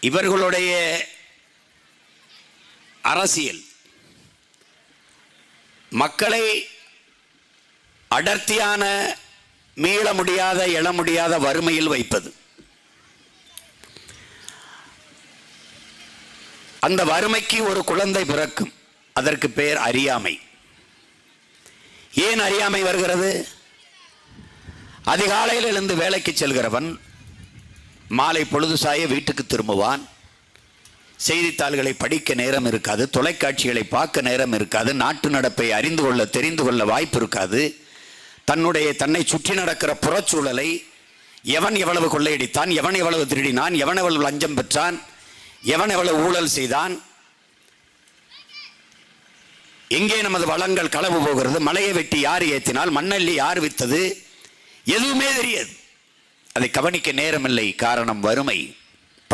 இவர்களுடைய அரசியல் மக்களை அடர்த்தியான மீள முடியாத எழ முடியாத வறுமையில் வைப்பது. அந்த வறுமைக்கு ஒரு குழந்தை பிறக்கும், அதற்கு பேர் அறியாமை. ஏன் அறியாமை வருகிறது? அதிகாலையில் எழுந்து வேலைக்கு செல்கிறவன் மாலை பொழுது சாய வீட்டுக்கு திரும்புவான். செய்தித்தாள்களை படிக்க நேரம் இருக்காது, தொலைக்காட்சிகளை பார்க்க நேரம் இருக்காது, நாட்டு நடப்பை அறிந்து கொள்ள தெரிந்து கொள்ள வாய்ப்பு இருக்காது. தன்னை சுற்றி நடக்கிற புறச்சூழலை, எவன் எவ்வளவு கொள்ளையடித்தான், எவன் எவ்வளவு திருடினான், எவன் எவ்வளவு லஞ்சம் பெற்றான், எவன் எவ்வளவு ஊழல் செய்தான், எங்கே நமது வளங்கள் களவு போகிறது, மலையை வெட்டி யார் ஏற்றினால், மண்ணள்ளி யார் வித்தது, எதுவுமே தெரியாது. அதை கவனிக்க நேரமில்லை. காரணம் வறுமை.